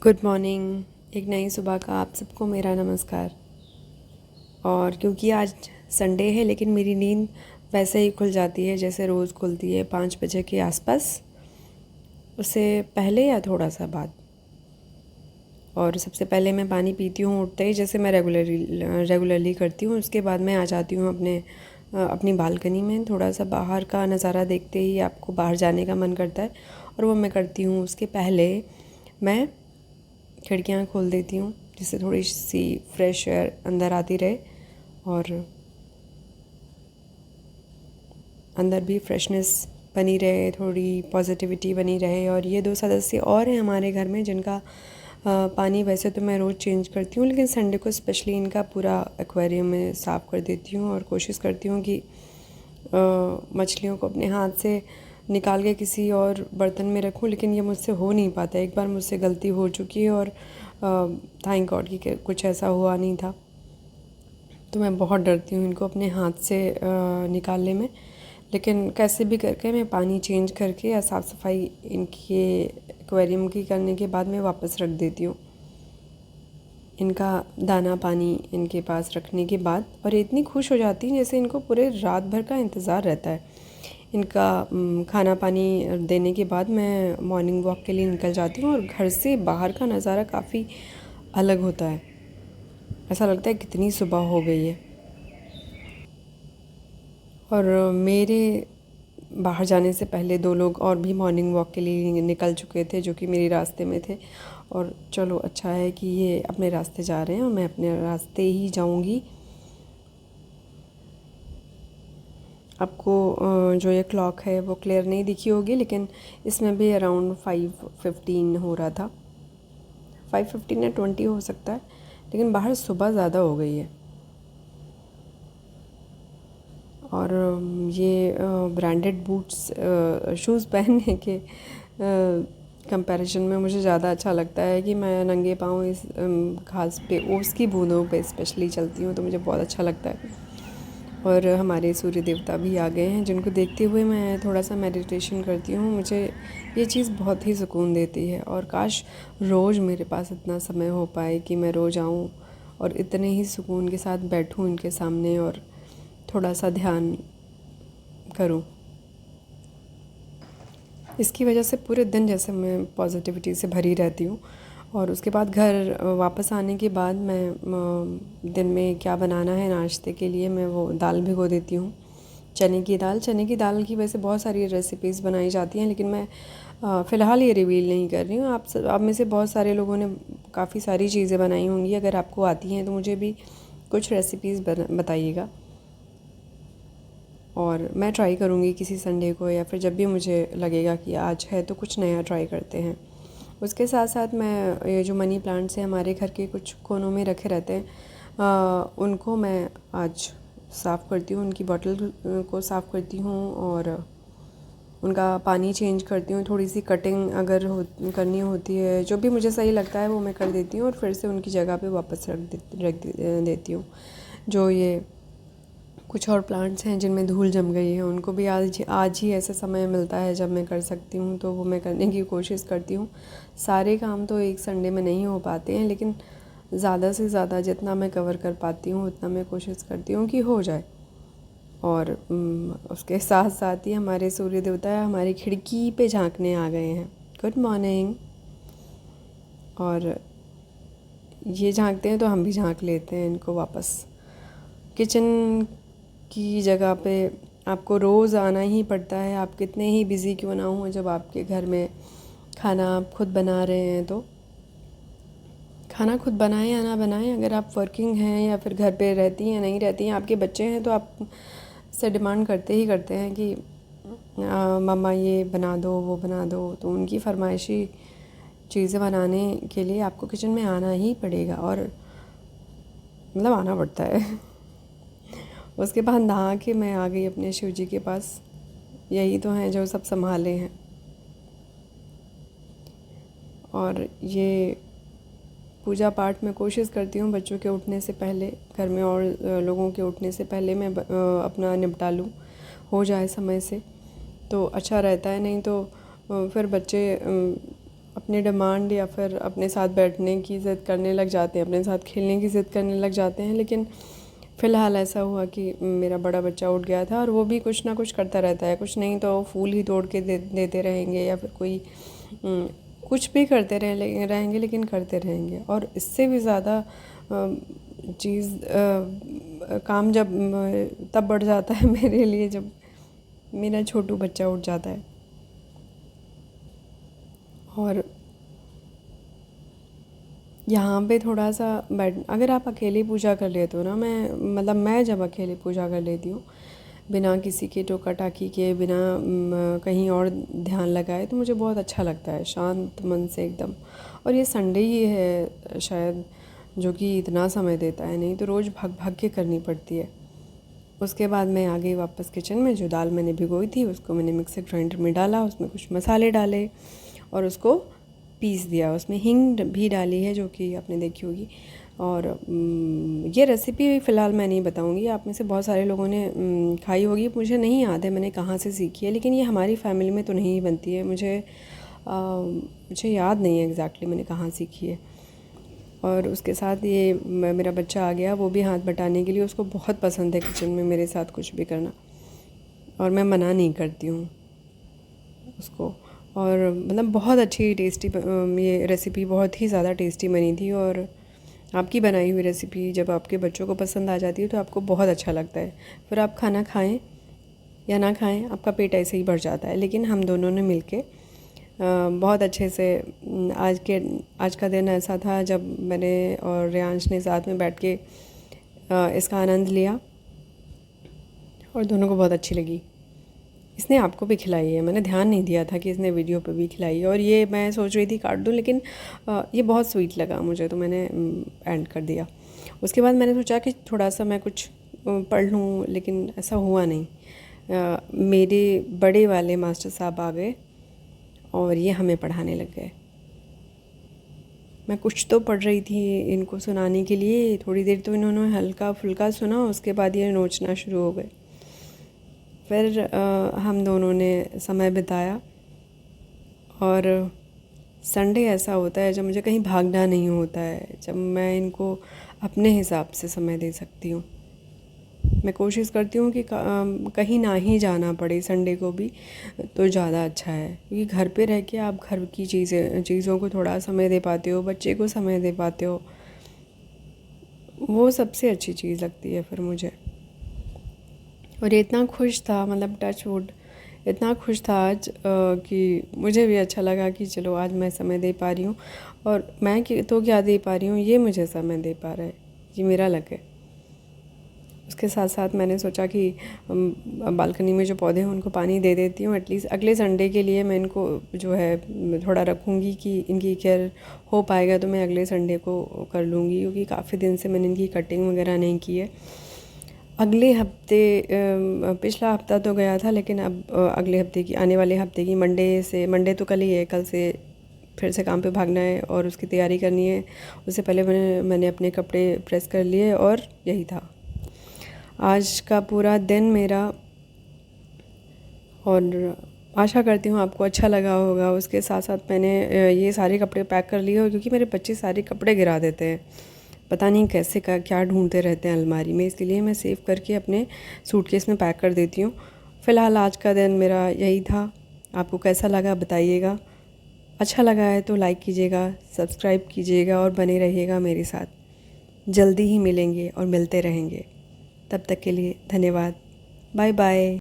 Good morning. एक नई सुबह का आप सबको मेरा नमस्कार। और क्योंकि आज संडे है लेकिन मेरी नींद वैसे ही खुल जाती है जैसे रोज़ खुलती है, 5 बजे के आसपास, उससे पहले या थोड़ा सा बाद। और सबसे पहले मैं पानी पीती हूँ उठते ही, जैसे मैं रेगुलरली करती हूँ। उसके बाद मैं आ जाती हूँ अपनी बालकनी में। थोड़ा सा बाहर का नज़ारा देखते ही आपको बाहर जाने का मन करता है, और वो मैं करती हूँ। उसके पहले मैं खिड़कियाँ खोल देती हूँ जिससे थोड़ी सी फ्रेश एयर अंदर आती रहे और अंदर भी फ्रेशनेस बनी रहे, थोड़ी पॉजिटिविटी बनी रहे। और ये 2 सदस्य और हैं हमारे घर में जिनका पानी वैसे तो मैं रोज़ चेंज करती हूँ, लेकिन संडे को स्पेशली इनका पूरा एक्वेरियम में साफ़ कर देती हूँ और कोशिश करती हूँ कि मछलियों को अपने हाथ से निकाल के किसी और बर्तन में रखूं, लेकिन ये मुझसे हो नहीं पाता। एक बार मुझसे गलती हो चुकी है और थैंक गॉड कि कुछ ऐसा हुआ नहीं था। तो मैं बहुत डरती हूँ इनको अपने हाथ से निकालने में, लेकिन कैसे भी करके मैं पानी चेंज करके या साफ़ सफाई इनके एक्वेरियम की करने के बाद मैं वापस रख देती हूँ इनका दाना पानी इनके पास रखने के बाद। और ये इतनी खुश हो जाती हैं जैसे इनको पूरे रात भर का इंतज़ार रहता है। इनका खाना पानी देने के बाद मैं मॉर्निंग वॉक के लिए निकल जाती हूँ, और घर से बाहर का नज़ारा काफ़ी अलग होता है। ऐसा लगता है कितनी सुबह हो गई है। और मेरे बाहर जाने से पहले 2 लोग और भी मॉर्निंग वॉक के लिए निकल चुके थे जो कि मेरे रास्ते में थे। और चलो अच्छा है कि ये अपने रास्ते जा रहे हैं और मैं अपने रास्ते ही जाऊंगी। आपको जो ये क्लॉक है वो क्लियर नहीं दिखी होगी, लेकिन इसमें भी अराउंड 5:15 हो रहा था। 5:15 या 20 हो सकता है, लेकिन बाहर सुबह ज़्यादा हो गई है। और ये ब्रांडेड बूट्स शूज़ पहनने के कंपैरिजन में मुझे ज़्यादा अच्छा लगता है कि मैं नंगे पाँव इस घास पे, ओस की बूंदों पे स्पेशली चलती हूँ, तो मुझे बहुत अच्छा लगता है। और हमारे सूर्य देवता भी आ गए हैं जिनको देखते हुए मैं थोड़ा सा मेडिटेशन करती हूँ। मुझे ये चीज़ बहुत ही सुकून देती है, और काश रोज़ मेरे पास इतना समय हो पाए कि मैं रोज़ आऊँ और इतने ही सुकून के साथ बैठूँ इनके सामने और थोड़ा सा ध्यान करूँ। इसकी वजह से पूरे दिन जैसे मैं पॉजिटिविटी से भरी रहती हूँ। और उसके बाद घर वापस आने के बाद मैं दिन में क्या बनाना है नाश्ते के लिए, मैं वो दाल भिगो देती हूँ। चने की दाल की वैसे बहुत सारी रेसिपीज़ बनाई जाती हैं, लेकिन मैं फ़िलहाल ये रिवील नहीं कर रही हूँ। आप में से बहुत सारे लोगों ने काफ़ी सारी चीज़ें बनाई होंगी। अगर आपको आती हैं तो मुझे भी कुछ रेसिपीज़ बताइएगा, और मैं ट्राई करूँगी किसी संडे को, या फिर जब भी मुझे लगेगा कि आज है तो कुछ नया ट्राई करते हैं। उसके साथ साथ मैं ये जो मनी प्लांट्स हैं हमारे घर के कुछ कोनों में रखे रहते हैं, उनको मैं आज साफ़ करती हूँ, उनकी बॉटल को साफ़ करती हूँ और उनका पानी चेंज करती हूँ। थोड़ी सी कटिंग अगर करनी होती है, जो भी मुझे सही लगता है वो मैं कर देती हूँ, और फिर से उनकी जगह पे वापस देती हूँ। जो ये कुछ और प्लांट्स हैं जिनमें धूल जम गई है, उनको भी आज ही ऐसा समय मिलता है जब मैं कर सकती हूँ, तो वो मैं करने की कोशिश करती हूँ। सारे काम तो एक संडे में नहीं हो पाते हैं, लेकिन ज़्यादा से ज़्यादा जितना मैं कवर कर पाती हूँ उतना मैं कोशिश करती हूँ कि हो जाए। और उसके साथ साथ ही हमारे सूर्य देवता हमारी खिड़की पे झांकने आ गए हैं। Good morning. और ये झांकते हैं तो हम भी झांक लेते हैं इनको वापस। किचन की जगह पे आपको रोज़ आना ही पड़ता है, आप कितने ही बिज़ी क्यों ना हो। जब आपके घर में खाना आप खुद बना रहे हैं, तो खाना खुद बनाएं या ना बनाएं, अगर आप वर्किंग हैं या फिर घर पे रहती हैं नहीं रहती हैं, आपके बच्चे हैं तो आप से डिमांड करते ही करते हैं कि मम्मा ये बना दो वो बना दो। तो उनकी फरमाइशी चीज़ें बनाने के लिए आपको किचन में आना ही पड़ेगा, और मतलब आना पड़ता है। उसके बाद नहा के मैं आ गई अपने शिव जी के पास। यही तो हैं जो सब संभाले हैं। और ये पूजा पाठ में कोशिश करती हूँ बच्चों के उठने से पहले, घर में और लोगों के उठने से पहले मैं अपना निपटा लूँ, हो जाए समय से तो अच्छा रहता है। नहीं तो फिर बच्चे अपने डिमांड या फिर अपने साथ बैठने की ज़िद करने लग जाते हैं, अपने साथ खेलने की ज़िद करने लग जाते हैं। लेकिन फ़िलहाल ऐसा हुआ कि मेरा बड़ा बच्चा उठ गया था और वो भी कुछ ना कुछ करता रहता है, कुछ नहीं तो फूल ही तोड़ के देते रहेंगे या फिर कोई कुछ भी करते रहेंगे, लेकिन करते रहेंगे। और इससे भी ज़्यादा चीज़ काम जब तब बढ़ जाता है मेरे लिए जब मेरा छोटू बच्चा उठ जाता है। और यहाँ पे थोड़ा सा अगर आप अकेले पूजा कर लेते हो ना, मैं जब अकेले पूजा कर लेती हूँ बिना किसी के टोका टाकी के, बिना कहीं और ध्यान लगाए, तो मुझे बहुत अच्छा लगता है, शांत मन से एकदम। और ये संडे ही है शायद जो कि इतना समय देता है, नहीं तो रोज़ भाग भाग के करनी पड़ती है। उसके बाद मैं आ गई वापस किचन में। जो दाल मैंने भिगोई थी उसको मैंने मिक्सर ग्राइंडर में डाला, उसमें कुछ मसाले डाले और उसको पीस दिया। उसमें हींग भी डाली है जो कि आपने देखी होगी। और ये रेसिपी फ़िलहाल मैं नहीं बताऊंगी, आप में से बहुत सारे लोगों ने खाई होगी, मुझे नहीं याद है मैंने कहाँ से सीखी है, लेकिन ये हमारी फैमिली में तो नहीं बनती है। मुझे याद नहीं है एग्जैक्टली मैंने कहाँ सीखी है। और उसके साथ ये मेरा बच्चा आ गया, वो भी हाथ बटाने के लिए। उसको बहुत पसंद है किचन में मेरे साथ कुछ भी करना, और मैं मना नहीं करती हूँ उसको। और मतलब बहुत अच्छी टेस्टी ये रेसिपी बहुत ही ज़्यादा टेस्टी बनी थी। और आपकी बनाई हुई रेसिपी जब आपके बच्चों को पसंद आ जाती है तो आपको बहुत अच्छा लगता है। फिर आप खाना खाएं या ना खाएं, आपका पेट ऐसे ही भर जाता है। लेकिन हम दोनों ने मिलके बहुत अच्छे से आज का दिन ऐसा था जब मैंने और रियांश ने साथ में बैठ के इसका आनंद लिया और दोनों को बहुत अच्छी लगी। इसने आपको भी खिलाई है, मैंने ध्यान नहीं दिया था कि इसने वीडियो पे भी खिलाई है। और ये मैं सोच रही थी काट दूँ, लेकिन ये बहुत स्वीट लगा मुझे तो मैंने एंड कर दिया। उसके बाद मैंने सोचा कि थोड़ा सा मैं कुछ पढ़ लूँ, लेकिन ऐसा हुआ नहीं। मेरे बड़े वाले मास्टर साहब आ गए और ये हमें पढ़ाने लग गए। मैं कुछ तो पढ़ रही थी इनको सुनाने के लिए, थोड़ी देर तो इन्होंने हल्का फुल्का सुना, उसके बाद ये नोचना शुरू हो गए। फिर हम दोनों ने समय बिताया। और संडे ऐसा होता है जब मुझे कहीं भागना नहीं होता है, जब मैं इनको अपने हिसाब से समय दे सकती हूँ। मैं कोशिश करती हूँ कि कहीं ना ही जाना पड़े संडे को भी, तो ज़्यादा अच्छा है। क्योंकि घर पे रह के आप घर की चीज़ों को थोड़ा समय दे पाते हो, बच्चे को समय दे पाते हो, वो सबसे अच्छी चीज़ लगती है फिर मुझे। और ये इतना खुश था, मतलब टच वुड इतना खुश था आज कि मुझे भी अच्छा लगा कि चलो आज मैं समय दे पा रही हूँ। और मैं तो क्या दे पा रही हूँ, ये मुझे समय दे पा रहा है, ये मेरा लक है। उसके साथ साथ मैंने सोचा कि बालकनी में जो पौधे हैं उनको पानी दे देती हूँ। एटलीस्ट अगले संडे के लिए मैं इनको जो है थोड़ा रखूँगी कि इनकी केयर हो पाएगा तो मैं अगले संडे को कर लूँगी, क्योंकि काफ़ी दिन से मैंने इनकी कटिंग वगैरह नहीं की है। अगले हफ्ते पिछला हफ्ता तो गया था, लेकिन अब अगले हफ्ते की आने वाले हफ्ते की मंडे तो कल ही है, कल से फिर से काम पे भागना है और उसकी तैयारी करनी है। उससे पहले मैंने अपने कपड़े प्रेस कर लिए और यही था आज का पूरा दिन मेरा। और आशा करती हूँ आपको अच्छा लगा होगा। उसके साथ साथ मैंने ये सारे कपड़े पैक कर लिए, क्योंकि मेरे बच्चे सारे कपड़े गिरा देते हैं, पता नहीं कैसे क्या ढूंढते रहते हैं अलमारी में, इसलिए मैं सेव करके अपने सूटकेस में पैक कर देती हूँ। फ़िलहाल आज का दिन मेरा यही था। आपको कैसा लगा बताइएगा। अच्छा लगा है तो लाइक कीजिएगा, सब्सक्राइब कीजिएगा और बने रहिएगा मेरे साथ। जल्दी ही मिलेंगे और मिलते रहेंगे। तब तक के लिए धन्यवाद। Bye bye.